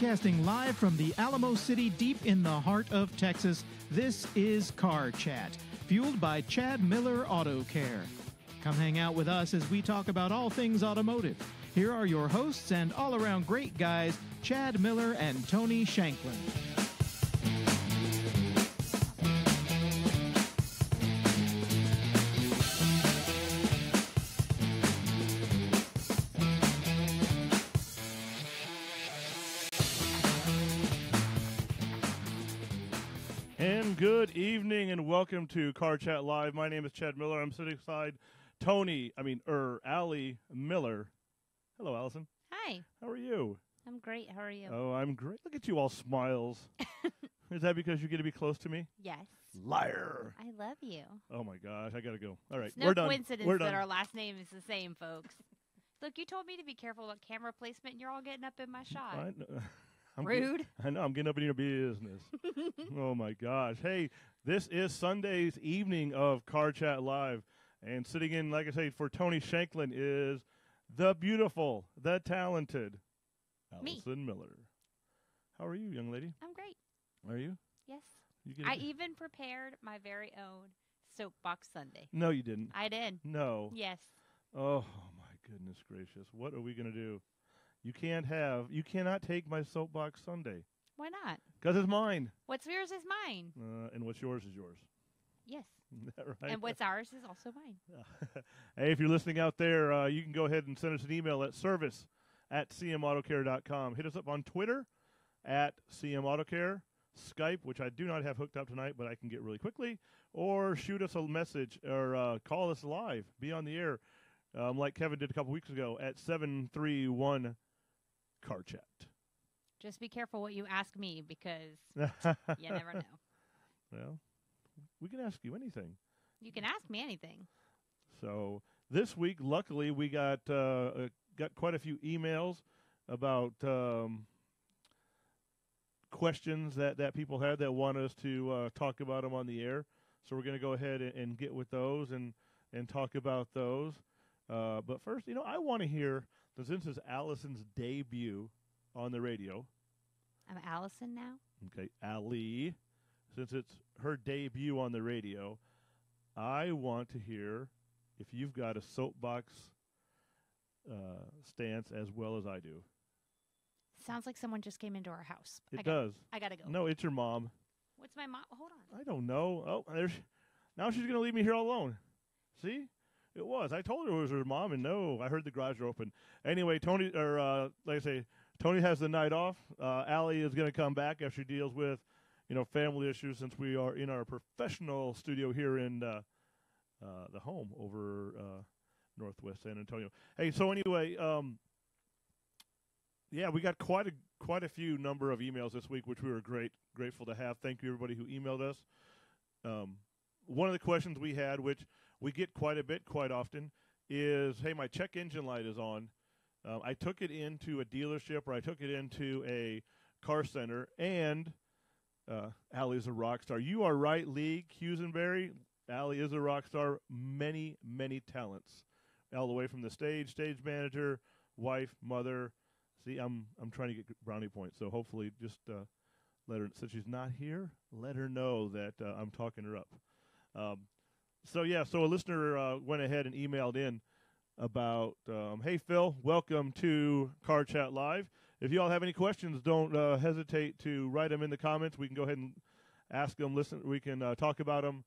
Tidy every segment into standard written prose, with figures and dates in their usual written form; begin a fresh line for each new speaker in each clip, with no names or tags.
Broadcasting live from the Alamo City deep in the heart of Texas, this is Car Chat, fueled by Chad Miller Auto Care. Come hang out with us as we talk about all things automotive. Here are your hosts and all-around great guys, Chad Miller and Tony Shanklin.
Good evening and welcome to Car Chat Live. My name is Chad Miller. I'm sitting beside Allie Miller. Hello, Allison.
Hi.
How are you?
I'm great. How are you?
Oh, I'm great. Look at you all smiles. Is that because you get to be close to me?
Yes.
Liar.
I love you.
Oh, my gosh. I got to go. All right.
It's no
we're done.
coincidence
We're done.
that our last name is the same, folks. Look, you told me to be careful about camera placement, and you're all getting up in my shot. Rude.
I know. I'm getting up in your business. Oh, my gosh. Hey, this is Sunday's evening of Car Chat Live. And sitting in, like I say, for Tony Shanklin is the beautiful, the talented Allison Miller. How are you, young lady?
I'm great.
Are you?
Yes. I even prepared my very own Soapbox Sunday.
No, you didn't.
I did.
No.
Yes.
Oh, my goodness gracious. What are we going to do? You cannot take my Soapbox Sunday.
Why not?
Because it's mine.
What's yours is mine.
And what's yours is yours.
Yes.
Is that right?
And what's ours is also mine.
Hey, if you're listening out there, you can go ahead and send us an email at service@cmautocare.com. Hit us up on Twitter at cmautocare, Skype, which I do not have hooked up tonight, but I can get really quickly, or shoot us a message or call us live. Be on the air, like Kevin did a couple weeks ago at 731 Car Chat.
Just be careful what you ask me because you never know.
Well, we can ask you anything.
You can ask me anything.
So this week, luckily, we got quite a few emails about questions that people had that want us to talk about them on the air. So we're going to go ahead and get with those and talk about those. But first, I want to hear, since this is Allison's debut on the radio.
I'm Allison now.
Okay, Allie. Since it's her debut on the radio, I want to hear if you've got a soapbox stance as well as I do.
Sounds like someone just came into our house.
It does.
I gotta go.
No, it's your mom.
What's my mom? Hold on.
I don't know. Oh, now she's going to leave me here all alone. See? It was. I told her it was her mom, and no, I heard the garage door open. Anyway, Tony, like I say, Tony has the night off. Allie is going to come back after she deals with, family issues, since we are in our professional studio here in the home over Northwest San Antonio. Hey, so anyway, we got quite a few number of emails this week, which we were grateful to have. Thank you, everybody who emailed us. One of the questions we had, which we get quite a bit, quite often, is, hey, my check engine light is on. I took it into a dealership, or I took it into a car center, and Allie's a rock star. You are right, Lee Cusenberry. Allie is a rock star. Many, many talents, all the way from the stage manager, wife, mother. See, I'm trying to get brownie points, so hopefully just let her, since she's not here, let her know that I'm talking her up. So a listener went ahead and emailed in about, hey, Phil, welcome to Car Chat Live. If you all have any questions, don't hesitate to write them in the comments. We can go ahead and ask them, listen. We can talk about them,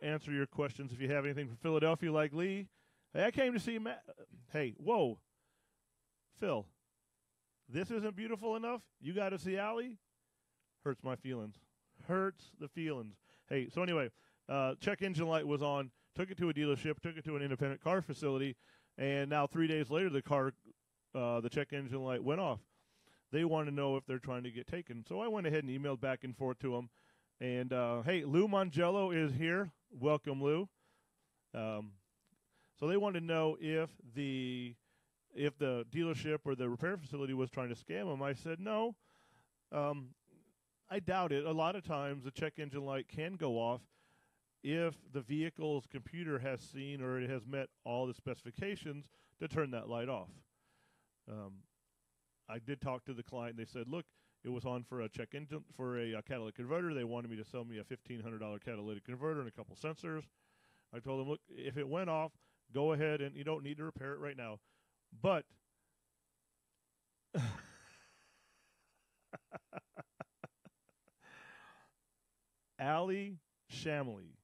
answer your questions. If you have anything from Philadelphia like Lee, hey, I came to see Matt. Hey, whoa, Phil, this isn't beautiful enough? You got to see Allie? Hurts my feelings. Hurts the feelings. Hey, so anyway, check engine light was on. Took it to a dealership, took it to an independent car facility, and now 3 days later, the check engine light went off. They want to know if they're trying to get taken. So I went ahead and emailed back and forth to them. And, hey, Lou Mangello is here. Welcome, Lou. So they wanted to know if the dealership or the repair facility was trying to scam them. I said, no. I doubt it. A lot of times the check engine light can go off if the vehicle's computer has seen or it has met all the specifications to turn that light off. I did talk to the client. They said, look, it was on for a check engine for a catalytic converter. They wanted me to sell me a $1,500 catalytic converter and a couple sensors. I told them, look, if it went off, go ahead and you don't need to repair it right now. But Allie Shamley,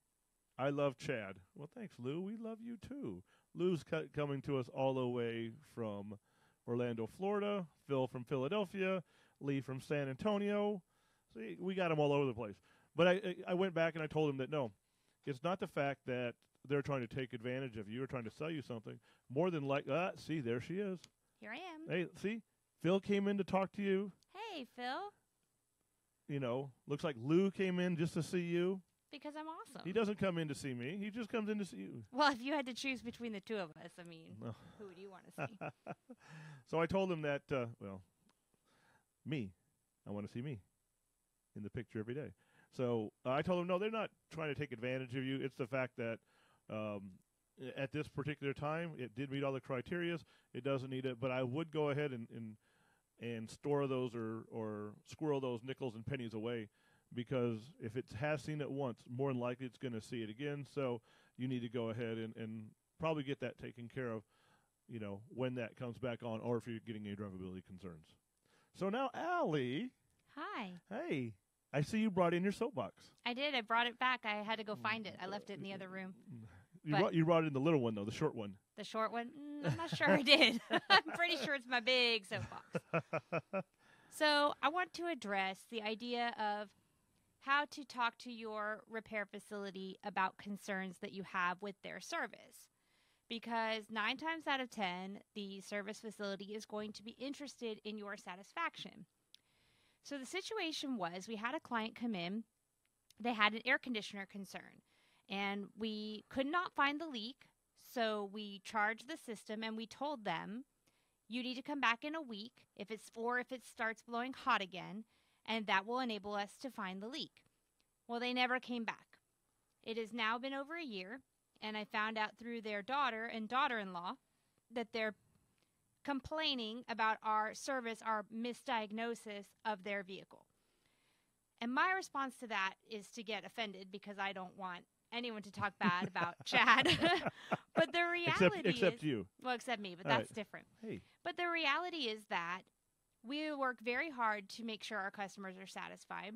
I love Chad. Well, thanks, Lou. We love you too. Lou's coming to us all the way from Orlando, Florida. Phil from Philadelphia. Lee from San Antonio. See, we got them all over the place. But I went back and I told him that no, it's not the fact that they're trying to take advantage of you or trying to sell you something. More than see, there she is.
Here I am.
Hey, see, Phil came in to talk to you.
Hey, Phil.
You know, looks like Lou came in just to see you.
Because I'm awesome.
He doesn't come in to see me. He just comes in to see you.
Well, if you had to choose between the two of us, I mean, who would you want to see?
So I told him that, me. I want to see me in the picture every day. So I told him, no, they're not trying to take advantage of you. It's the fact that at this particular time, it did meet all the criteria. It doesn't need it. But I would go ahead and store those or squirrel those nickels and pennies away, because if it has seen it once, more than likely it's going to see it again. So you need to go ahead and probably get that taken care of, you know, when that comes back on, or if you're getting any drivability concerns. So now, Allie.
Hi.
Hey, I see you brought in your soapbox.
I did. I brought it back. I had to go find it. I left it in the other room.
You brought in the little one, though, the short one.
The short one? I'm not sure I did. I'm pretty sure it's my big soapbox. So I want to address the idea of how to talk to your repair facility about concerns that you have with their service. Because 9 times out of 10, the service facility is going to be interested in your satisfaction. So the situation was, we had a client come in. They had an air conditioner concern, and we could not find the leak. So we charged the system, and we told them, you need to come back in a week if it starts blowing hot again, and that will enable us to find the leak. Well, they never came back. It has now been over a year, and I found out through their daughter and daughter-in-law that they're complaining about our service, our misdiagnosis of their vehicle. And my response to that is to get offended, because I don't want anyone to talk bad about Chad. But the reality
except you.
Well, except me, but that's different.
Hey.
But the reality is that we work very hard to make sure our customers are satisfied.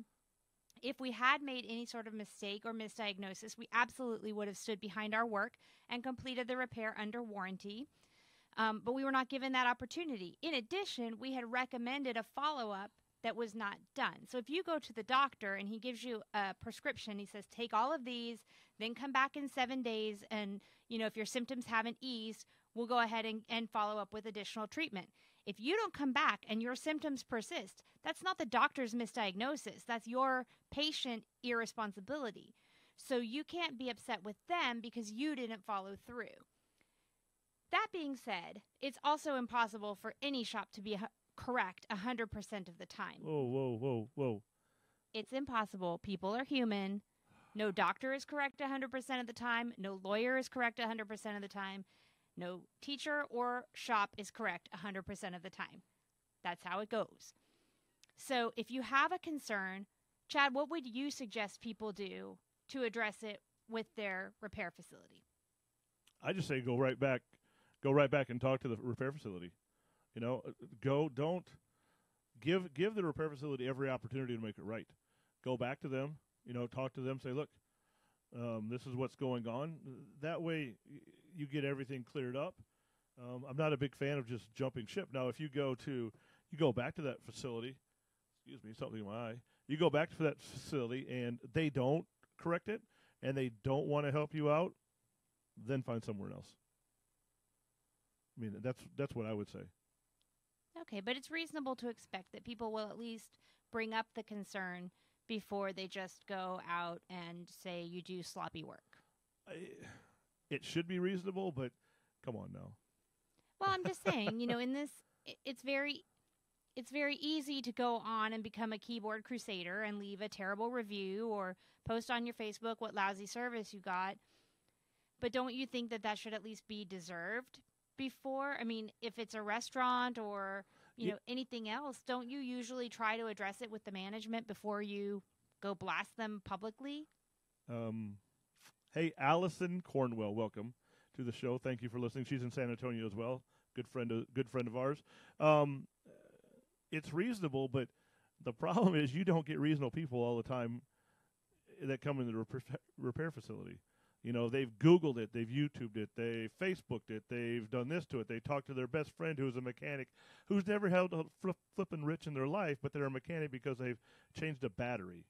If we had made any sort of mistake or misdiagnosis, we absolutely would have stood behind our work and completed the repair under warranty. But we were not given that opportunity. In addition, we had recommended a follow-up that was not done. So if you go to the doctor and he gives you a prescription, he says, take all of these, then come back in 7 days, and if your symptoms haven't eased, we'll go ahead and follow up with additional treatment. If you don't come back and your symptoms persist, that's not the doctor's misdiagnosis. That's your patient irresponsibility. So you can't be upset with them because you didn't follow through. That being said, it's also impossible for any shop to be correct 100% of the time.
Whoa.
It's impossible. People are human. No doctor is correct 100% of the time. No lawyer is correct 100% of the time. No teacher or shop is correct 100% of the time. That's how it goes. So if you have a concern, Chad, what would you suggest people do to address it with their repair facility?
I just say go right back and talk to the repair facility. Don't give the repair facility every opportunity to make it right. Go back to them, talk to them, say, look, this is what's going on. That way you get everything cleared up. I'm not a big fan of just jumping ship. Now, if you go back to that facility, something in my eye, you go back to that facility and they don't correct it and they don't want to help you out, then find somewhere else. I mean, that's what I would say.
Okay, but it's reasonable to expect that people will at least bring up the concern before they just go out and say you do sloppy work.
It should be reasonable, but come on now.
Well, I'm just saying, in this, it's very easy to go on and become a keyboard crusader and leave a terrible review or post on your Facebook what lousy service you got. But don't you think that should at least be deserved before? I mean, if it's a restaurant or anything else, don't you usually try to address it with the management before you go blast them publicly?
Hey, Allison Cornwell, welcome to the show. Thank you for listening. She's in San Antonio as well. Good friend of ours. It's reasonable, but the problem is you don't get reasonable people all the time that come in the repair facility. They've Googled it, they've YouTubed it, they Facebooked it, they've done this to it. They talked to their best friend who's a mechanic who's never held a flippin' rich in their life, but they're a mechanic because they've changed a battery.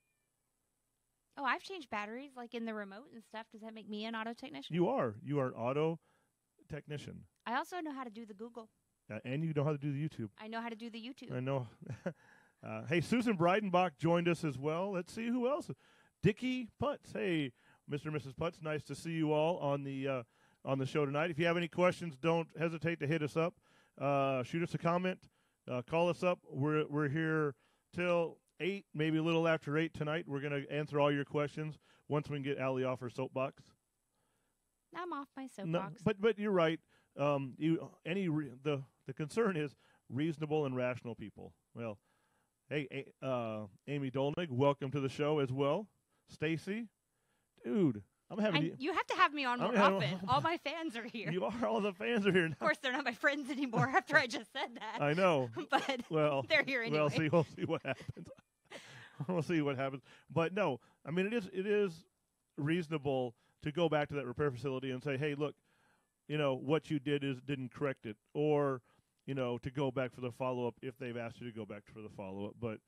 Oh, I've changed batteries, like in the remote and stuff. Does that make me an auto technician?
You are an auto technician.
I also know how to do the Google.
And you know how to do the YouTube.
I know how to do the YouTube.
I know. Hey, Susan Breidenbach joined us as well. Let's see who else. Dickie Putz. Hey, Mr. and Mrs. Putz, nice to see you all on the show tonight. If you have any questions, don't hesitate to hit us up. Shoot us a comment. Call us up. We're here till 8, maybe a little after 8 tonight. We're going to answer all your questions once we can get Allie off her soapbox.
I'm off my soapbox.
No, but you're right. The concern is reasonable and rational people. Well, hey, Amy Dolnig, welcome to the show as well. Stacy, dude,
you have to have me on more often. All my fans are here.
You are. All the fans are here now.
Of course, they're not my friends anymore after I just said that.
I know.
But they're here anyway.
We'll see what happens. We'll see what happens. But no, I mean, it is reasonable to go back to that repair facility and say, hey, look, what you did didn't correct it, or to go back for the follow-up if they've asked you to go back for the follow-up. But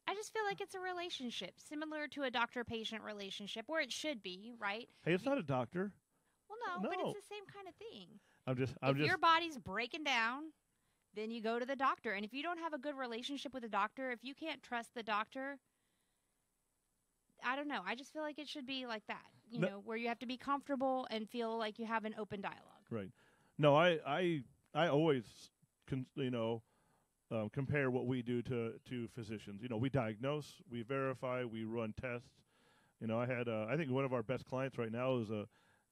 I just feel like it's a relationship similar to a doctor-patient relationship, where it should be, right?
Hey, it's not a doctor.
Well, no, but it's the same kind of thing. If your body's breaking down, then you go to the doctor. And if you don't have a good relationship with the doctor, if you can't trust the doctor, I don't know. I just feel like it should be like that, where you have to be comfortable and feel like you have an open dialogue.
Right. No, I always, compare what we do to physicians. We diagnose, we verify, we run tests. I think one of our best clients right now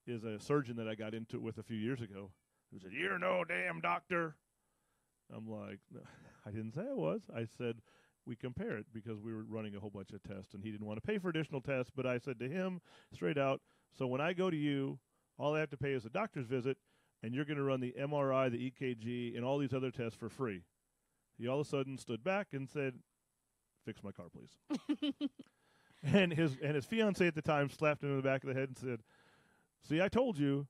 is a surgeon that I got into it with a few years ago who said, "You're no damn doctor." I'm like, no, I didn't say I was. I said we compare it because we were running a whole bunch of tests, and he didn't want to pay for additional tests. But I said to him straight out, so when I go to you, all I have to pay is a doctor's visit, and you're going to run the MRI, the EKG, and all these other tests for free. He all of a sudden stood back and said, "Fix my car, please." and his fiancée at the time slapped him in the back of the head and said, "See, I told you,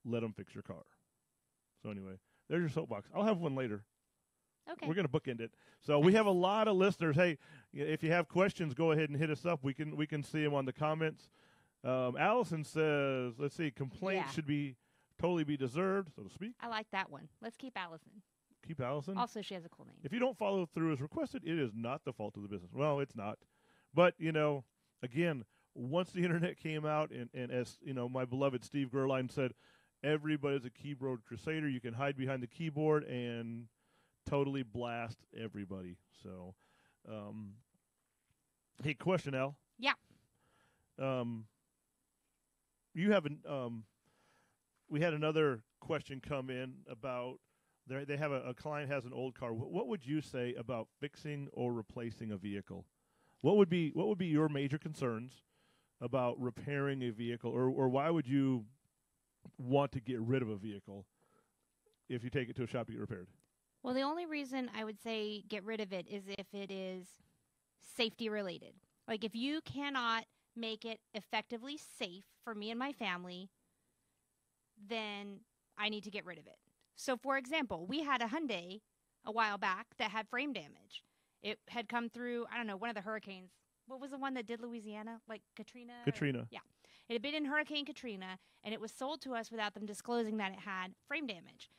let him fix your car." So anyway, there's your soapbox. I'll have one later.
Okay.
We're going to bookend it. So we have a lot of listeners. Hey, if you have questions, go ahead and hit us up. We can see them on the comments. Allison says, let's see, complaints should totally be deserved, so to speak.
I like that one. Let's keep Allison.
Keep Allison.
Also, she has a cool name.
If you don't follow through as requested, it is not the fault of the business. Well, it's not. But, again, once the internet came out, and as, my beloved Steve Gerline said, everybody's a keyboard crusader. You can hide behind the keyboard and totally blast everybody. So, hey, question, Al.
Yeah.
You have we had another question come in about they have a client has an old car. What would you say about fixing or replacing a vehicle? What would be your major concerns about repairing a vehicle, or why would you want to get rid of a vehicle if you take it to a shop to get repaired?
Well, the only reason I would say get rid of it is if it is safety related. Like if you cannot make it effectively safe for me and my family, then I need to get rid of it. So, for example, we had a Hyundai a while back that had frame damage. It had come through, I don't know, one of the hurricanes. What was the one that did Louisiana? Like Katrina?
Katrina.
Yeah. It had been in Hurricane Katrina, and it was sold to us without them disclosing that it had frame damage.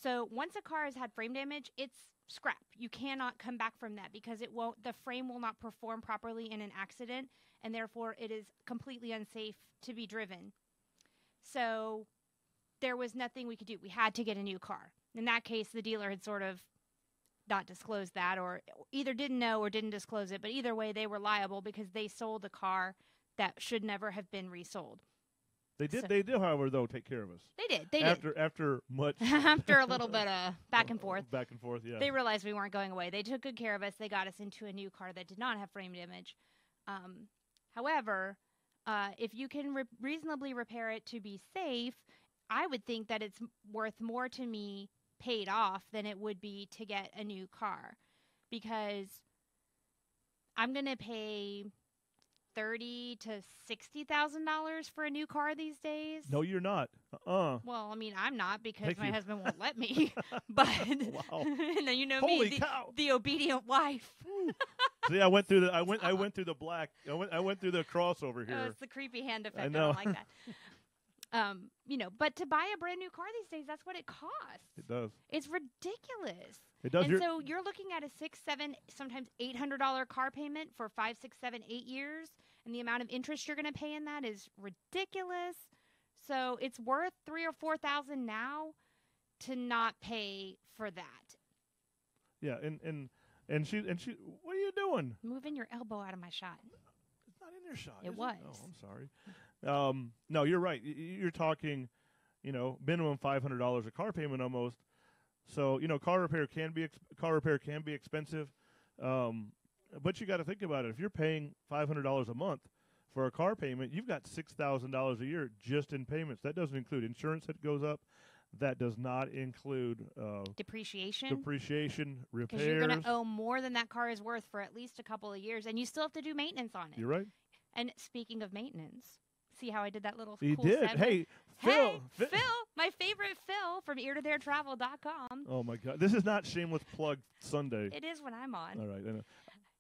So once a car has had frame damage, it's scrap. You cannot come back from that because the frame will not perform properly in an accident, and therefore it is completely unsafe to be driven. So there was nothing we could do. We had to get a new car. In that case, the dealer had sort of not disclosed that, or either didn't know or didn't disclose it, but either way they were liable because they sold a car that should never have been resold.
They did, however, though, take care of us.
They did.
After much.
After a little bit of back and forth.
Back and forth, yeah.
They realized we weren't going away. They took good care of us. They got us into a new car that did not have frame damage. However, if you can reasonably repair it to be safe, I would think that it's worth more to me paid off than it would be to get a new car, because I'm going to pay $30,000 to $60,000 for a new car these days.
No, you're not.
Well, I mean, I'm not, because
Thank
my
you.
husband won't let me. But
Wow.
and then you know
Holy
me,
cow.
the obedient wife.
See, I went through the black. I went through the crossover here.
Oh, it's the creepy hand effect.
I
I
know.
don't like that. But to buy a brand new car these days, that's what it costs.
It does.
It's ridiculous.
It does.
And so you're looking at a $600, $700, sometimes $800 car payment for 5, 6, 7, 8 years, and the amount of interest you're going to pay in that is ridiculous. So it's worth $3,000 or $4,000 now to not pay for that.
Yeah, and she. What are you doing?
Moving your elbow out of my shot.
It's not in your shot.
It
is
was.
Oh, I'm sorry. No, you're right. You're talking, minimum $500 a car payment almost. So car repair can be expensive, but you got to think about it. If you're paying $500 a month for a car payment, you've got $6,000 a year just in payments. That doesn't include insurance that goes up. That does not include
Depreciation,
repairs.
because you're going to owe more than that car is worth for at least a couple of years, and you still have to do maintenance on it.
You're right.
And speaking of maintenance, see how I did that little
You
cool
did.
segue?
Hey, Phil.
My favorite Phil from eartotheretravel.com.
Oh, my God. This is not shameless plug Sunday.
It is when I'm on.
All right. I know.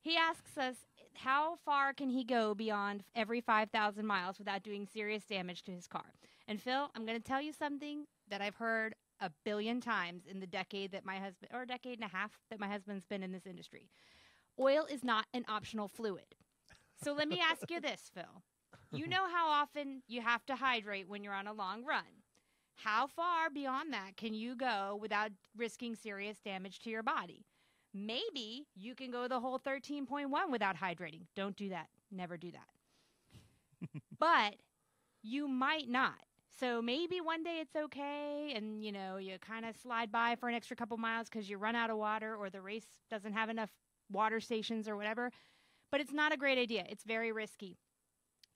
He asks us, how far can he go beyond every 5,000 miles without doing serious damage to his car? And Phil, I'm going to tell you something that I've heard a billion times in the decade and a half that my husband's been in this industry. Oil is not an optional fluid. So let me ask you this, Phil. You know how often you have to hydrate when you're on a long run. How far beyond that can you go without risking serious damage to your body? Maybe you can go the whole 13.1 without hydrating. Don't do that. Never do that. But you might not. So maybe one day it's okay, and you kind of slide by for an extra couple miles because you run out of water or the race doesn't have enough water stations or whatever. But it's not a great idea. It's very risky.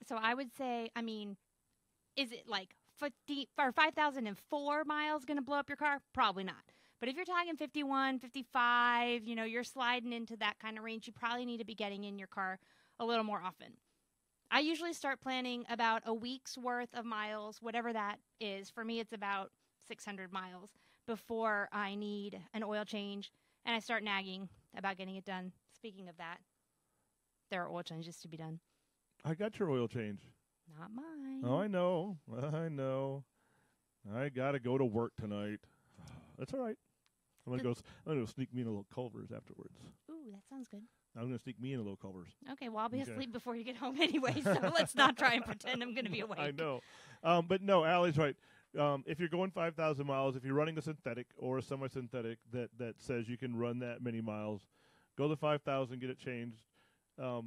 So I would say, is it like 5,004 miles going to blow up your car? Probably not. But if you're talking 51, 55, you're sliding into that kind of range, you probably need to be getting in your car a little more often. I usually start planning about a week's worth of miles, whatever that is. For me, it's about 600 miles before I need an oil change, and I start nagging about getting it done. Speaking of that, there are oil changes to be done.
I got your oil change.
Not mine.
Oh, I know. I got to go to work tonight. That's all right. I'm gonna go sneak me in a little Culver's afterwards.
Ooh, that sounds good.
I'm gonna sneak me in a little Culver's.
Okay, well, I'll be asleep before you get home anyway, so let's not try and pretend I'm going to be awake.
I know. But no, Allie's right. If you're going 5,000 miles, if you're running a synthetic or a semi-synthetic that says you can run that many miles, go to 5,000, get it changed. A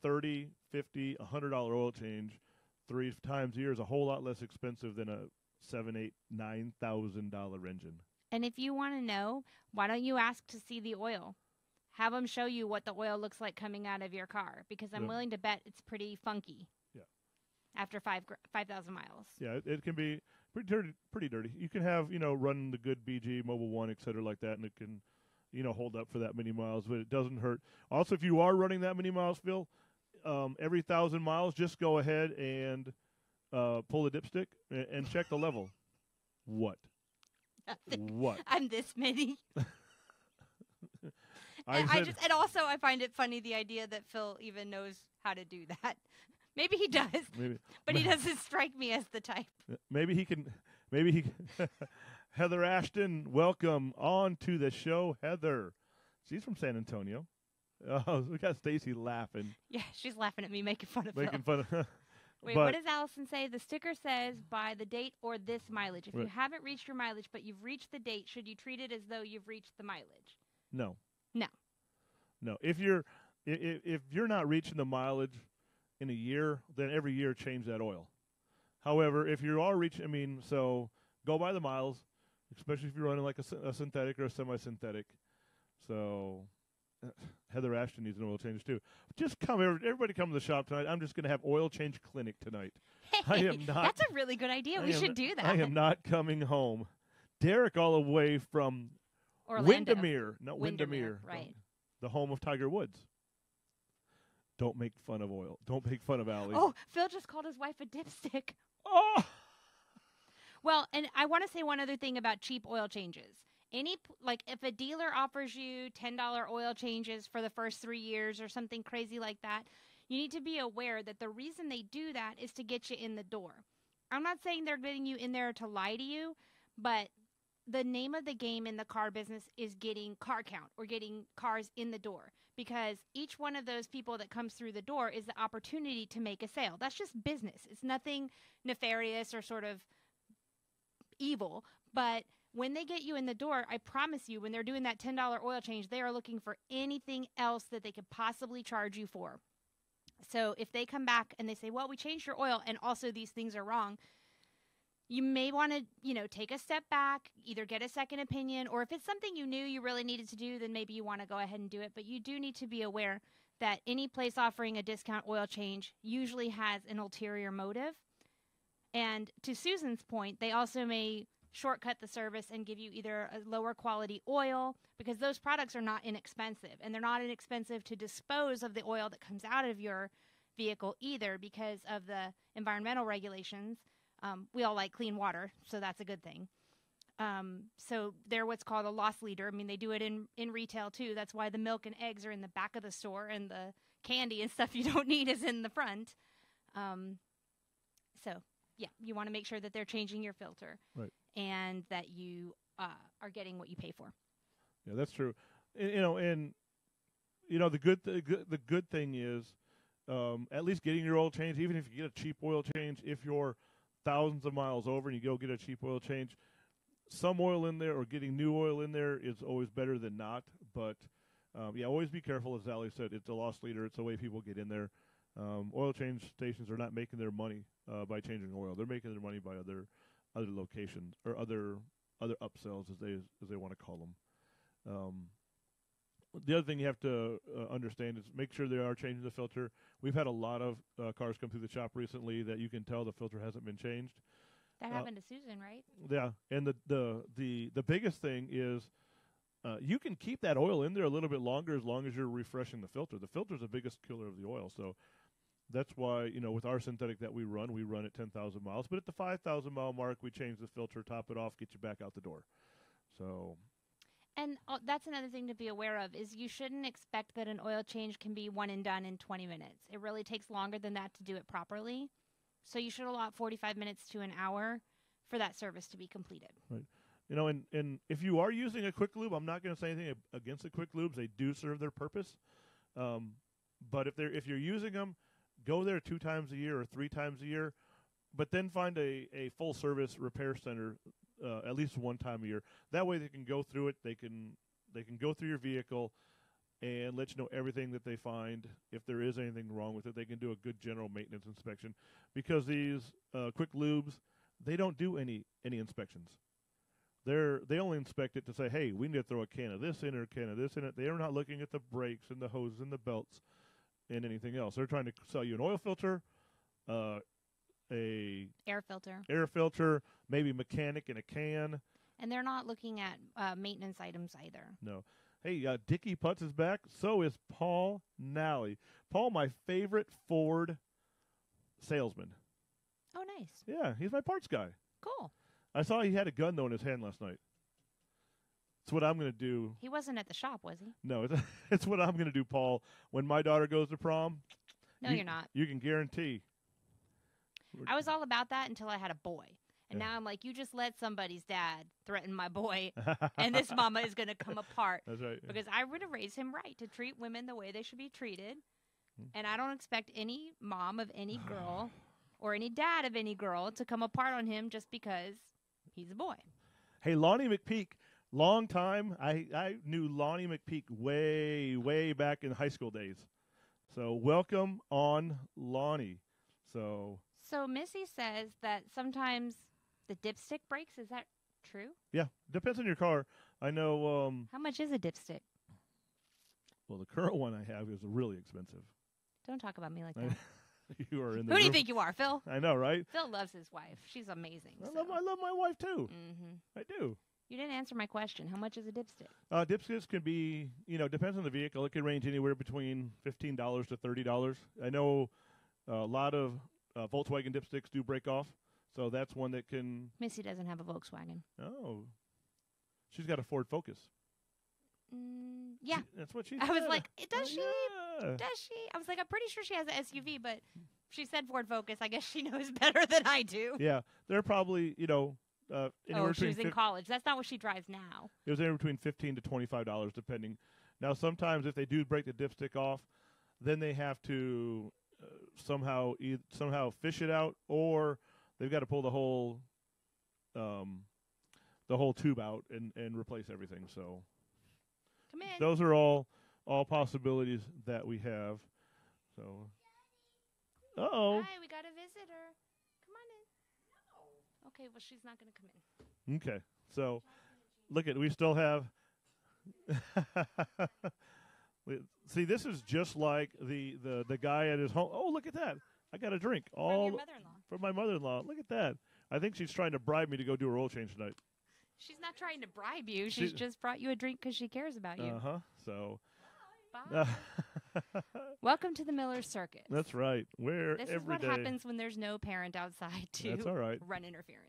$30, $50, $100 oil change 3 times a year is a whole lot less expensive than a $7,000, $8,000, $9,000 engine.
And if you want to know, why don't you ask to see the oil? Have them show you what the oil looks like coming out of your car, because I'm willing to bet it's pretty funky. Yeah. After 5,000 miles.
Yeah, it can be pretty dirty. You can have run the good BG Mobil 1, et cetera, like that, and it can hold up for that many miles, but it doesn't hurt. Also, if you are running that many miles, Phil, every 1,000 miles, just go ahead and pull the dipstick and check the level. What?
Nothing.
What?
I'm this many.
and
also I find it funny, the idea that Phil even knows how to do that. Maybe he does.
Maybe.
But he doesn't strike me as the type.
Maybe he can. Heather Ashton, welcome on to the show, Heather. She's from San Antonio. Oh, we got Stacy laughing.
Yeah, she's laughing at me, making fun of Phil. Wait,
But
what does Allison say? The sticker says by the date or this mileage. If you haven't reached your mileage, but you've reached the date, should you treat it as though you've reached the mileage?
No.
No.
If you're not reaching the mileage in a year, then every year change that oil. However, if you are reaching, so go by the miles, especially if you're running like a synthetic or a semi-synthetic. So Heather Ashton needs an oil change too. Just everybody come to the shop tonight. I'm just going to have oil change clinic tonight.
Hey,
I am not.
That's a really good idea. We should do that.
I am not coming home. Derek, all the way from
Orlando.
Windermere. No, Windermere.
Right.
The home of Tiger Woods. Don't make fun of oil. Don't make fun of Allie.
Oh, Phil just called his wife a dipstick.
Oh!
Well, and I want to say one other thing about cheap oil changes. If a dealer offers you $10 oil changes for the first 3 years or something crazy like that, you need to be aware that the reason they do that is to get you in the door. I'm not saying they're getting you in there to lie to you, but the name of the game in the car business is getting car count or getting cars in the door, because each one of those people that comes through the door is the opportunity to make a sale. That's just business. It's nothing nefarious or sort of evil, but when they get you in the door, I promise you, when they're doing that $10 oil change, they are looking for anything else that they could possibly charge you for. So if they come back and they say, well, we changed your oil and also these things are wrong, you may want to, take a step back, either get a second opinion, or if it's something you knew you really needed to do, then maybe you want to go ahead and do it. But you do need to be aware that any place offering a discount oil change usually has an ulterior motive. And to Susan's point, they also may shortcut the service and give you either a lower quality oil, because those products are not inexpensive, and they're not inexpensive to dispose of the oil that comes out of your vehicle either, because of the environmental regulations. We all like clean water, so that's a good thing. So they're what's called a loss leader. They do it in retail too. That's why the milk and eggs are in the back of the store, and the candy and stuff you don't need is in the front. So yeah, you want to make sure that they're changing your filter,
right,
and that you are getting what you pay for.
Yeah, that's true. And the good thing is, at least getting your oil change, even if you get a cheap oil change, if you're thousands of miles over and you go get a cheap oil change, some oil in there or getting new oil in there is always better than not. But always be careful. As Allie said, it's a loss leader. It's the way people get in there. Oil change stations are not making their money by changing oil. They're making their money by other locations or other upsells, as they want to call them. The other thing you have to understand is make sure they are changing the filter. We've had a lot of cars come through the shop recently that you can tell the filter hasn't been changed.
That happened to Susan, right?
Yeah, and the biggest thing is you can keep that oil in there a little bit longer as long as you're refreshing the filter. The filter is the biggest killer of the oil, so that's why with our synthetic that we run at 10,000 miles. But at the 5,000 mile mark, we change the filter, top it off, get you back out the door. So.
And that's another thing to be aware of, is you shouldn't expect that an oil change can be one and done in 20 minutes. It really takes longer than that to do it properly. So you should allot 45 minutes to an hour for that service to be completed.
Right. And if you are using a quick lube, I'm not going to say anything against the quick lubes. They do serve their purpose. But if you're using them, go there 2 times a year or 3 times a year, but then find a full service repair center at least one time a year. That way they can go through it. They can go through your vehicle and let you know everything that they find. If there is anything wrong with it, they can do a good general maintenance inspection, because these quick lubes, they don't do any inspections. They only inspect it to say, hey, we need to throw a can of this in or a can of this in it. They are not looking at the brakes and the hoses and the belts and anything else. They're trying to sell you an oil filter, a
air filter,
maybe mechanic in a can.
And they're not looking at maintenance items either.
No. Hey, Dickie Putz is back. So is Paul Nally. Paul, my favorite Ford salesman.
Oh, nice.
Yeah, he's my parts guy.
Cool.
I saw he had a gun, though, in his hand last night. It's what I'm going to do.
He wasn't at the shop, was he?
No, it's what I'm going to do, Paul. When my daughter goes to prom.
No, you're not.
You can guarantee.
I was all about that until I had a boy. And now I'm like, you just let somebody's dad threaten my boy, and this mama is going to come apart.
That's right.
Because I would have raised him right to treat women the way they should be treated. And I don't expect any mom of any girl or any dad of any girl to come apart on him just because he's a boy.
Hey, Lonnie McPeak, long time. I knew Lonnie McPeak way, way back in high school days. So welcome on, Lonnie. So
Missy says that sometimes the dipstick breaks. Is that true?
yeah, depends on your car. I know.
How much is a dipstick?
Well, the current one I have is really expensive.
Don't talk about me like that.
You are in the
Who do you
room.
think you are, Phil?
I know, right?
Phil loves his wife. She's amazing.
I love my wife too.
Mm-hmm.
I do.
You didn't answer my question. How much is a dipstick?
Dipsticks can be, depends on the vehicle. It can range anywhere between $15 to $30. I know a lot of Volkswagen dipsticks do break off, so that's one that can.
Missy doesn't have a Volkswagen.
Oh, she's got a Ford Focus.
Yeah.
That's what she
I
said.
was like, does she?
Yeah.
Does she? I was like, I'm pretty sure she has an SUV, but she said Ford Focus. I guess she knows better than I do.
Yeah, they're probably,
She was in college. That's not what she drives now.
It was anywhere between $15 to $25, depending. Now, sometimes if they do break the dipstick off, then they have to somehow fish it out, or they've got to pull the whole tube out and replace everything. So
come in.
Those are all possibilities that we have. So, uh-oh.
Hi, we got a visitor. Come on in. Okay, well, she's not going to come in.
Okay, so look we still have. See, this is just like the guy at his home. Oh, look at that! I got a drink.
From your mother-in-law.
From my mother-in-law. Look at that! I think she's trying to bribe me to go do her oil change tonight.
She's not trying to bribe you. She's just brought you a drink because she cares about you.
So.
Bye. Welcome to the Miller's Circus.
That's right.
This is what happens when there's no parent outside to
That's all right.
run interference.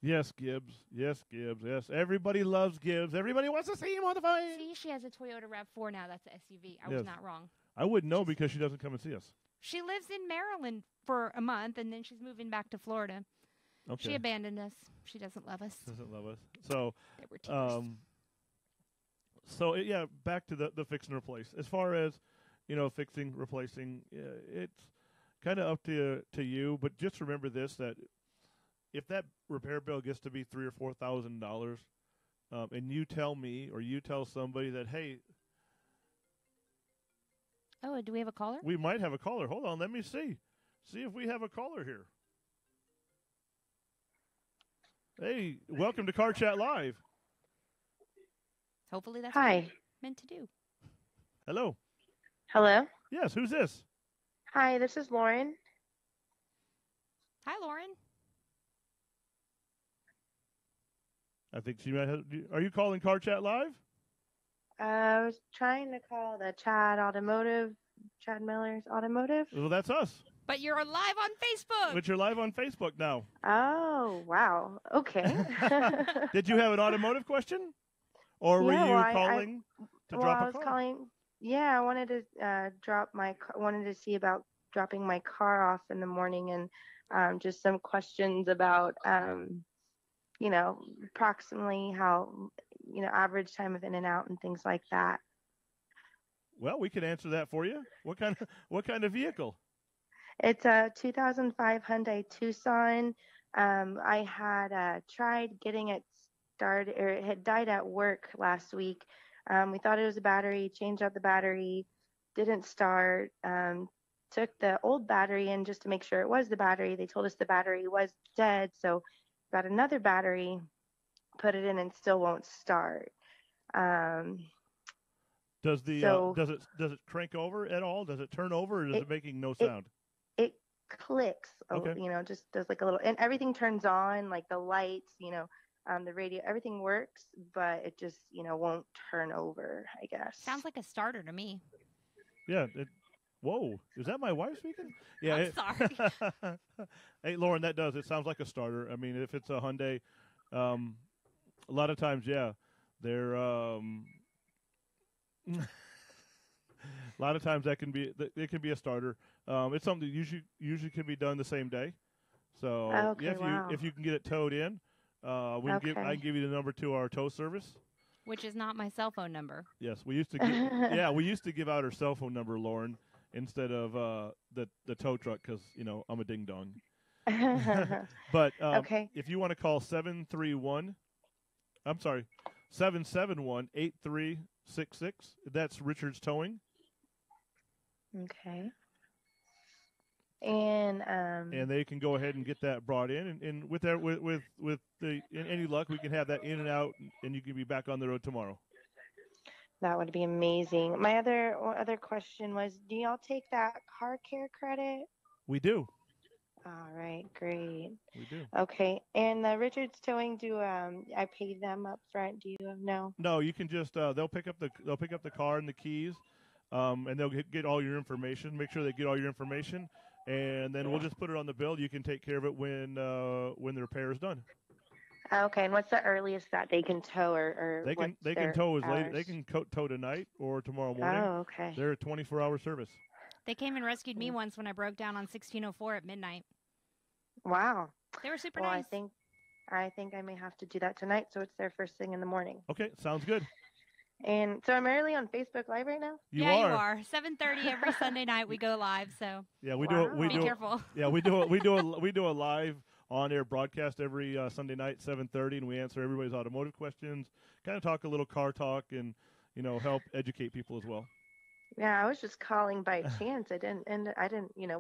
Yes, Gibbs. Yes, Gibbs. Yes, everybody loves Gibbs. Everybody wants to see him on the phone.
See, she has a Toyota RAV4 now. That's an SUV. I was not wrong.
I wouldn't know because she doesn't come and see us.
She lives in Maryland for a month, and then she's moving back to Florida.
Okay.
She abandoned us. She doesn't love us.
Doesn't love us. So,
they were tears.
So back to the fix and replace. As far as, fixing, replacing, it's kind of up to you. But just remember this: that if that repair bill gets to be $3,000 or $4,000, and you tell me or you tell somebody that, hey,
oh, do we have a caller?
We might have a caller. Hold on, let me see if we have a caller here. Hey, welcome to Car Chat Live.
Hopefully that's what you're meant to do.
Hello.
Hello?
Yes, who's this?
Hi, this is Lauren.
Hi, Lauren.
I think she might have. Are you calling Car Chat Live?
I was trying to call the Chad Miller's Automotive.
Well, that's us.
But you're live on Facebook.
But you're live on Facebook now.
Oh, wow. Okay.
Did you have an automotive question? Or were you calling to drop a car?
I was calling. Yeah, I wanted to wanted to see about dropping my car off in the morning, and just some questions about, approximately how, average time of in and out and things like that.
Well, we can answer that for you. What kind of vehicle?
It's a 2005 Hyundai Tucson. I had tried getting it started, or it had died at work last week. We thought it was a battery, changed out the battery, didn't start. Took the old battery in just to make sure it was the battery. They told us the battery was dead, so got another battery, put it in, and still won't start.
Does it crank over at all? Does it turn over, or is it making no sound?
It clicks.
Okay.
Just does like a little, and everything turns on, like the lights, the radio, everything works, but it just, won't turn over, I guess.
Sounds like a starter to me.
Yeah. Whoa, is that my wife speaking? Yeah.
I'm sorry.
Hey, Lauren, that does. It sounds like a starter. I mean, if it's a Hyundai, a lot of times, yeah, they're a lot of times it can be a starter. It's something that usually can be done the same day. So if you can get it towed in, I can give you the number to our tow service,
which is not my cell phone number.
Yes, we used to give out our cell phone number, Lauren, instead of the tow truck, because I'm a ding dong. But if you want to call 771, I'm sorry, 771-8366. That's Richard's Towing.
Okay.
and they can go ahead and get that brought in, and with that, with the in any luck, we can have that in and out, and you can be back on the road tomorrow.
That would be amazing. My other question was, do y'all take that car care credit?
We do.
All right, great.
We do.
Okay, and the Richards Towing, do I pay them up front? Do you know?
No, you can just they'll pick up the car and the keys, and they'll get all your information. Make sure they get all your information, and then we'll just put it on the bill. You can take care of it when the repair is done.
Okay, and what's the earliest that they can tow, or
they can tow as late. They can tow tonight or tomorrow morning.
Oh, okay.
They're a 24-hour service.
They came and rescued me once when I broke down on 1604 at midnight.
Wow.
They were super
Well,
nice.
I think I may have to do that tonight, so it's there first thing in the morning.
Okay, sounds good.
And so I'm early on Facebook Live right now?
You are. 7:30 every Sunday night we go live, so
yeah, we
Wow.
do.
be careful.
Yeah, we do a live on-air broadcast every Sunday night, 7:30, and we answer everybody's automotive questions. Kind of talk a little car talk, and help educate people as well.
Yeah, I was just calling by chance. I didn't,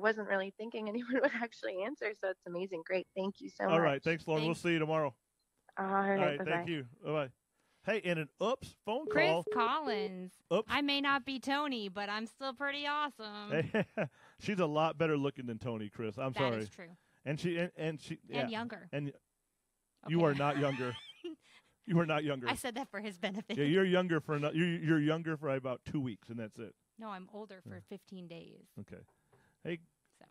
wasn't really thinking anyone would actually answer. So it's amazing. Great. Thank you so much.
All right. Thanks, Lauren. We'll see you tomorrow.
All right. Bye-bye.
Thank you. Bye-bye. Hey, and an phone
Chris
call.
Collins.
Oops.
I may not be Tony, but I'm still pretty awesome.
Hey, she's a lot better looking than Tony, Chris. I'm sorry.
That is true.
And she yeah.
And younger.
And
Okay.
you are not younger. You are not younger.
I said that for his benefit.
Yeah, you're younger for you're younger for about 2 weeks, and that's it.
No, I'm older for 15 days.
Okay. Hey.
So.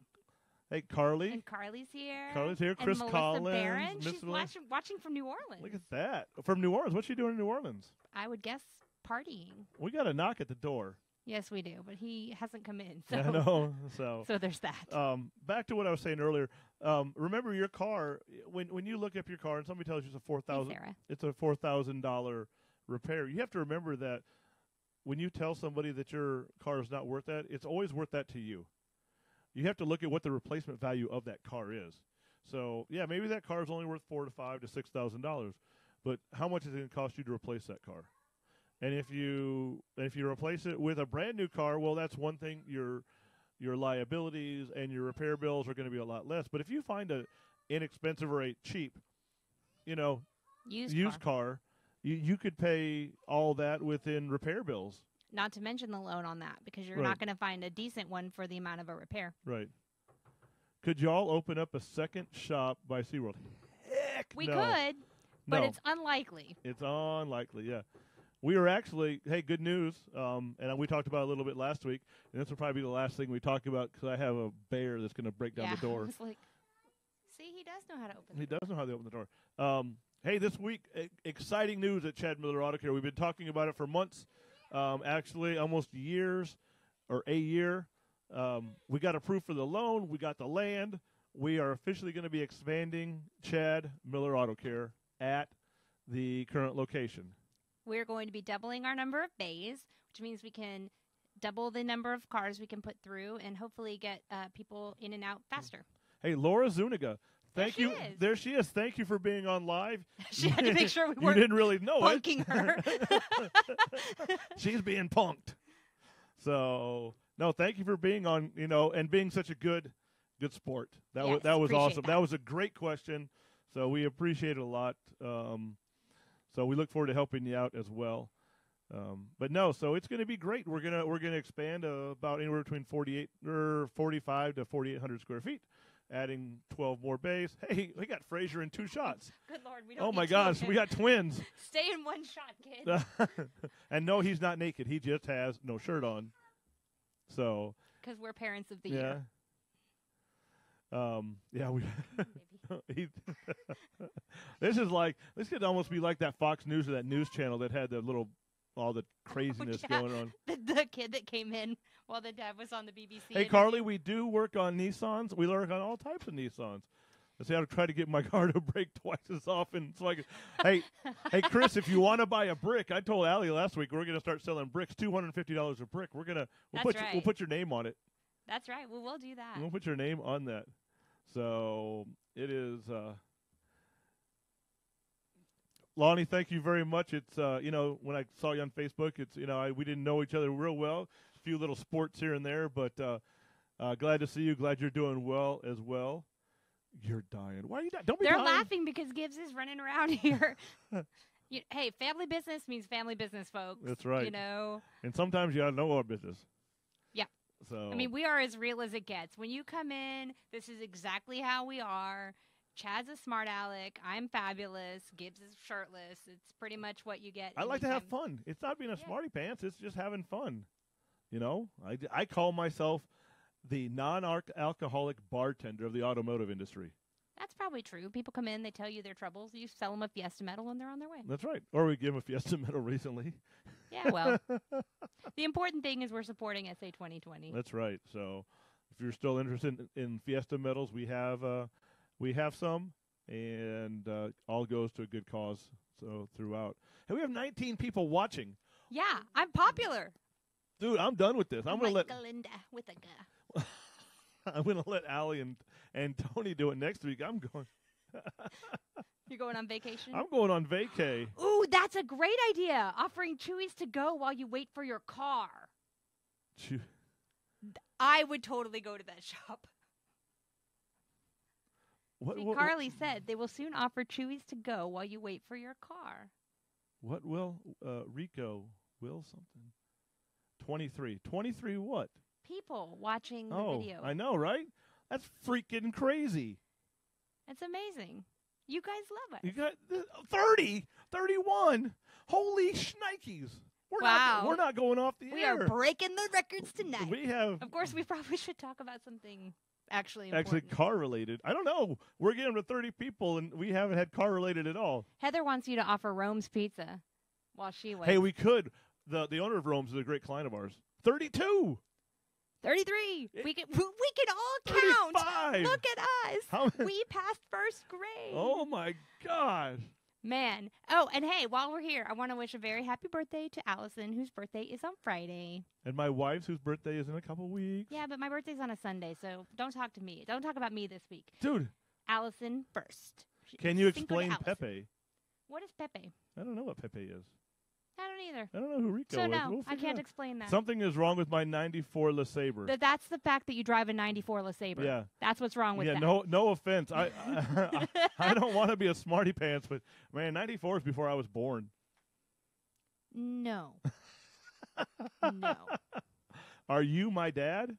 Hey, Carly.
And Carly's here.
Carly's here.
And
Chris
Melissa
Collins.
Barron.
Miss
She's
Melissa.
watching from New Orleans.
Look at that. From New Orleans. What's she doing in New Orleans?
I would guess partying.
We got a knock at the door.
Yes, we do, but he hasn't come in. So.
I know. So
there's that.
Back to what I was saying earlier. Remember your car when you look up your car and somebody tells you it's a $4,000 repair. You have to remember that when you tell somebody that your car is not worth that, it's always worth that to you. You have to look at what the replacement value of that car is. So yeah, maybe that car is only worth $4,500 to $6,000, but how much is it going to cost you to replace that car? And if you replace it with a brand new car, well, that's one thing. Your liabilities and your repair bills are going to be a lot less. But if you find a inexpensive or a cheap, used car, you could pay all that within repair bills.
Not to mention the loan on that, because you're
Right.
not going to find a decent one for the amount of a repair.
Right. Could y'all open up a second shop by SeaWorld? Heck
We
no.
could, but
No.
it's unlikely.
It's unlikely, yeah. We are actually, hey, good news, and we talked about it a little bit last week, and this will probably be the last thing we talk about because I have a bear that's going to break down the door.
I was like, see, he does know how to open
He
the
does know how to open the door. Hey, this week, exciting news at Chad Miller Auto Care. We've been talking about it for months, actually almost years or a year. We got approved for the loan. We got the land. We are officially going to be expanding Chad Miller Auto Care at the current location.
We're going to be doubling our number of bays, which means we can double the number of cars we can put through and hopefully get people in and out faster.
Hey, Laura Zuniga. Thank
There
you.
she is.
There she is. Thank you for being on live.
She had to make sure we
You
weren't
didn't really know
punking her.
She's being punked. So, no, thank you for being on, and being such a good sport. That
Yes,
was
appreciate
awesome.
that.
That was a great question. So we appreciate it a lot. So we look forward to helping you out as well. But no, so it's going to be great. We're gonna expand about anywhere between 45 to 4,800 square feet, adding 12 more bays. Hey, we got Frazier in 2 shots.
Good Lord, we don't
Oh
need
my
two of
gosh,
him.
we got twins.
Stay in one shot, kid.
And no, he's not naked. He just has no shirt on. So
Because we're parents of the
yeah.
year.
Yeah, we.
Maybe.
This could almost be like that Fox News or that news channel that had all the craziness
yeah.
going on.
The kid that came in while the dad was on the BBC.
Hey, Carly, we do work on Nissans. We work on all types of Nissans. I say I try to get my car to brake twice as often. So I can, hey, Chris, if you want to buy a brick, I told Allie last week we're going to start selling bricks, $250 a brick. We'll put your name on it.
That's right. Well, we'll do that.
We'll put your name on that. So it is. Lonnie, thank you very much. It's when I saw you on Facebook, it's we didn't know each other real well. A few little sports here and there, but Glad to see you. Glad you're doing well as well. You're dying. Why are you dying? Don't be
They're
dying.
laughing because Gibbs is running around here. Hey, family business means family business, folks.
That's right.
You know.
And sometimes you got to know our business.
Yeah.
So
I mean, we are as real as it gets. When you come in, this is exactly how we are. Chad's a smart aleck. I'm fabulous. Gibbs is shirtless. It's pretty much what you get.
I like to have
anytime.
fun. It's not being a smarty pants. It's just having fun. You know, I call myself the non-alcoholic bartender of the automotive industry.
That's probably true. People come in, they tell you their troubles. You sell them a Fiesta medal, and they're on their way.
That's right. Or we give them a Fiesta medal recently.
Yeah, well, the important thing is we're supporting SA 2020.
That's right. So if you're still interested in Fiesta medals, we have some, and all goes to a good cause. So throughout, and we have 19 people watching.
Yeah, I'm popular.
Dude, I'm done with this. I'm gonna let
Linda with a G.
I'm gonna let Allie and Tony do it next week. I'm going.
You're going on vacation?
I'm going on vacay.
Ooh, that's a great idea. Offering Chewies to go while you wait for your car. I would totally go to that shop.
What
Carly said they will soon offer Chewies to go while you wait for your car.
What will Rico will something? 23. 23 what?
People watching the video.
I know, right? That's freaking crazy.
It's amazing. You guys love us.
You got 30, 31. Holy shnikes. We're not going off the air.
We are breaking the records tonight.
We have.
Of course, we probably should talk about something actually
car related. I don't know. We're getting to 30 people, and we haven't had car related at all.
Heather wants you to offer Rome's Pizza while she waits.
Hey, we could. The owner of Rome's is a great client of ours. 32.
33. We can all count.
35.
Look at us. We passed first grade.
Oh my gosh.
Man. Oh, and hey, while we're here, I want to wish a very happy birthday to Allison, whose birthday is on Friday.
And my wife's, whose birthday is in a couple weeks.
Yeah, but my birthday's on a Sunday, so don't talk to me. Don't talk about me this week.
Dude.
Allison first.
Can you explain Pepe?
What is Pepe?
I don't know what Pepe is.
I don't either.
I don't know who Rico is.
So no, I can't explain that.
Something is wrong with my 94 LeSabre.
That's the fact that you drive a 94 LeSabre.
Yeah.
That's what's wrong with that.
Yeah, no offense. I don't want to be a smarty pants, but man, 94 is before I was born.
No. No.
Are you my dad?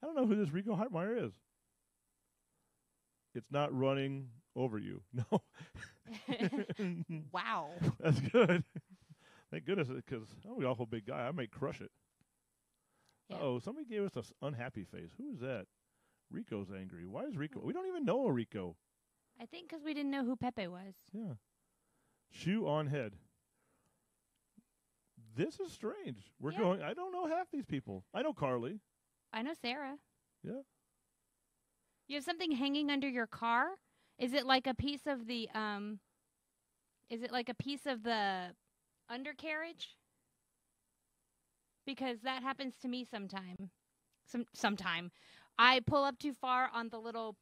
I don't know who this Rico Hartmeyer is. It's not running over you. No.
Wow.
That's good. Thank goodness, because I'm an awful big guy. I may crush it. Yeah. Oh, somebody gave us an unhappy face. Who is that? Rico's angry. Why is Rico? We don't even know a Rico.
I think because we didn't know who Pepe was.
Yeah. Shoe on head. This is strange. We're going. I don't know half these people. I know Carly.
I know Sarah.
Yeah.
You have something hanging under your car? Is it like a piece of the undercarriage? Because that happens to me sometime. I pull up too far on the little,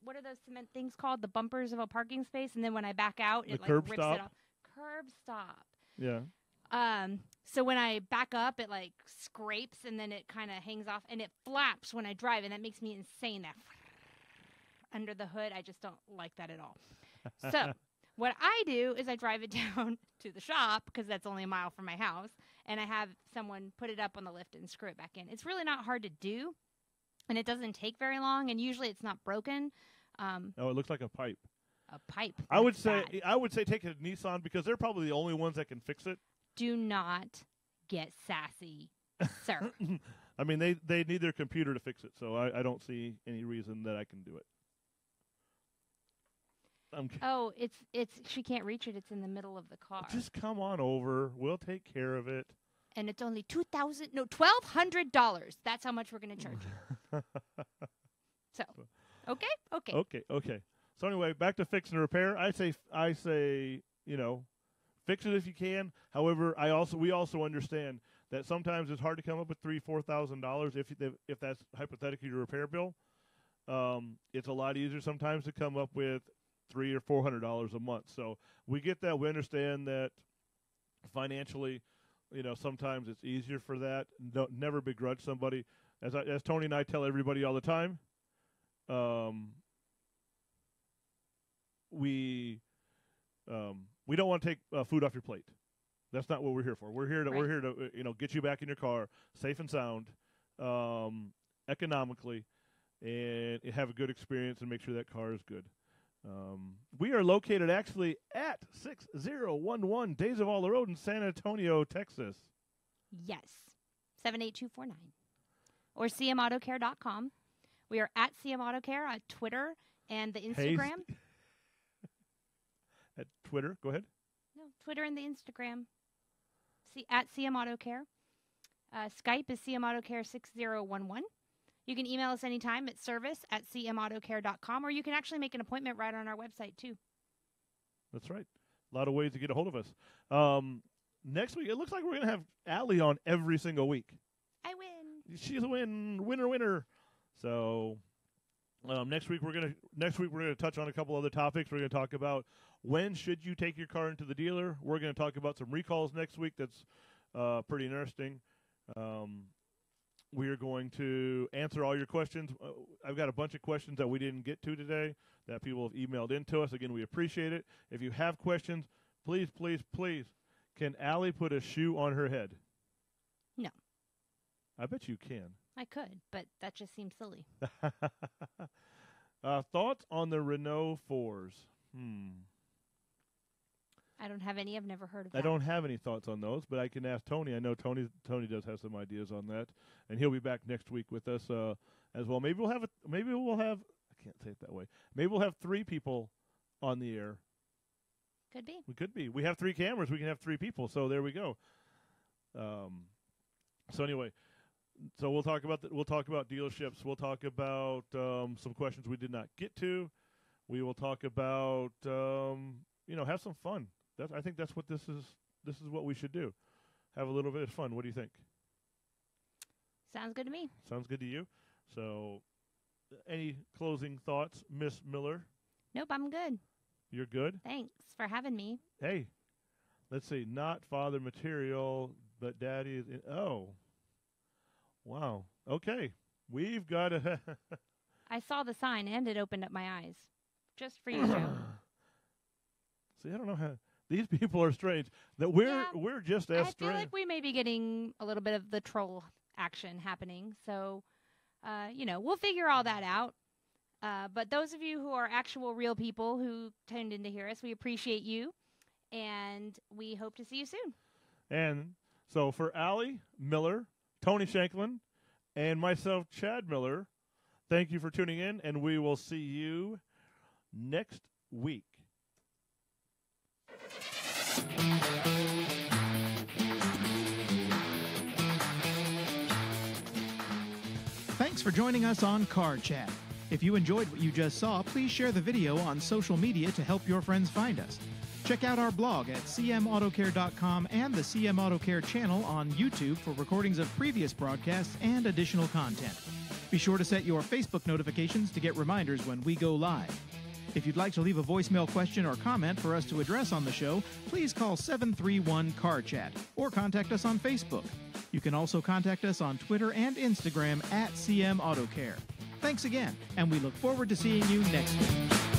what are those cement things called? The bumpers of a parking space, and then when I back out, it rips it off. Curb stop.
Yeah.
So when I back up, it like scrapes, and then it kind of hangs off, and it flaps when I drive, and that makes me insane. That under the hood, I just don't like that at all. So what I do is I drive it down to the shop, because that's only a mile from my house, and I have someone put it up on the lift and screw it back in. It's really not hard to do, and it doesn't take very long, and usually it's not broken.
Oh, it looks like a pipe.
A pipe.
I would say take it to Nissan, because they're probably the only ones that can fix it.
Do not get sassy, sir.
I mean, they need their computer to fix it, so I don't see any reason that I can do it.
Oh, it's she can't reach it. It's in the middle of the car.
Just come on over. We'll take care of it.
And it's only $1,200. That's how much we're going to charge you. So, okay.
So anyway, back to fix and repair. I say, fix it if you can. However, we also understand that sometimes it's hard to come up with $3,000-$4,000 if that's hypothetically your repair bill. It's a lot easier sometimes to come up with $300 or $400 a month. So we get that. We understand that financially, sometimes it's easier for that. Never begrudge somebody as Tony and I tell everybody all the time, we don't want to take food off your plate. That's not what we're here for. We're here to get you back in your car safe and sound, economically, and have a good experience and make sure that car is good. We are located actually at 6011 Days of All the Road in San Antonio, Texas.
Yes, 78249. Or cmautocare.com. We are at CM Autocare on Twitter and the Instagram.
At Twitter, go ahead.
No, Twitter and the Instagram. At CM Autocare. Skype is CM Autocare 6011. You can email us anytime at service@cmautocare.com, or you can actually make an appointment right on our website, too.
That's right. A lot of ways to get a hold of us. Next week, it looks like we're going to have Allie on every single week.
I win.
She's a winner. So next week we're gonna touch on a couple other topics. We're going to talk about when should you take your car into the dealer. We're going to talk about some recalls next week. That's pretty interesting. We are going to answer all your questions. I've got a bunch of questions that we didn't get to today that people have emailed into us. Again, we appreciate it. If you have questions, please, can Allie put a shoe on her head?
No.
I bet you can.
I could, but that just seems silly.
Thoughts on the Renault 4s?
I don't have any. I've never heard of that.
I don't have any thoughts on those, but I can ask Tony. I know Tony does have some ideas on that, and he'll be back next week with us as well. Maybe we'll have I can't say it that way. Maybe we'll have 3 people on the air.
Could be.
We could be. We have 3 cameras. We can have 3 people. So there we go. So anyway, we'll talk about dealerships. We'll talk about some questions we did not get to. We will talk about have some fun. I think that's what this is. This is what we should do. Have a little bit of fun. What do you think?
Sounds good to me.
Sounds good to you. So, any closing thoughts, Miss Miller?
Nope, I'm good.
You're good?
Thanks for having me.
Hey, let's see. Not father material, but daddy is in. Oh. Wow. Okay. We've got a...
I saw the sign, and it opened up my eyes. Just for you, Joe.
See, I don't know how... These people are strange. That we're just as strange.
I feel like we may be getting a little bit of the troll action happening. So, we'll figure all that out. But those of you who are actual real people who tuned in to hear us, we appreciate you. And we hope to see you soon.
And so for Allie Miller, Tony Shanklin, and myself, Chad Miller, thank you for tuning in. And we will see you next week.
Thanks for joining us on Car Chat. If you enjoyed what you just saw, please share the video on social media to help your friends find us. Check out our blog at cmautocare.com and the CM Autocare channel on YouTube for recordings of previous broadcasts and additional content. Be sure to set your Facebook notifications to get reminders when we go live. If you'd like to leave a voicemail question or comment for us to address on the show, please call 731-CAR-CHAT or contact us on Facebook. You can also contact us on Twitter and Instagram at CM Autocare. Thanks again, and we look forward to seeing you next week.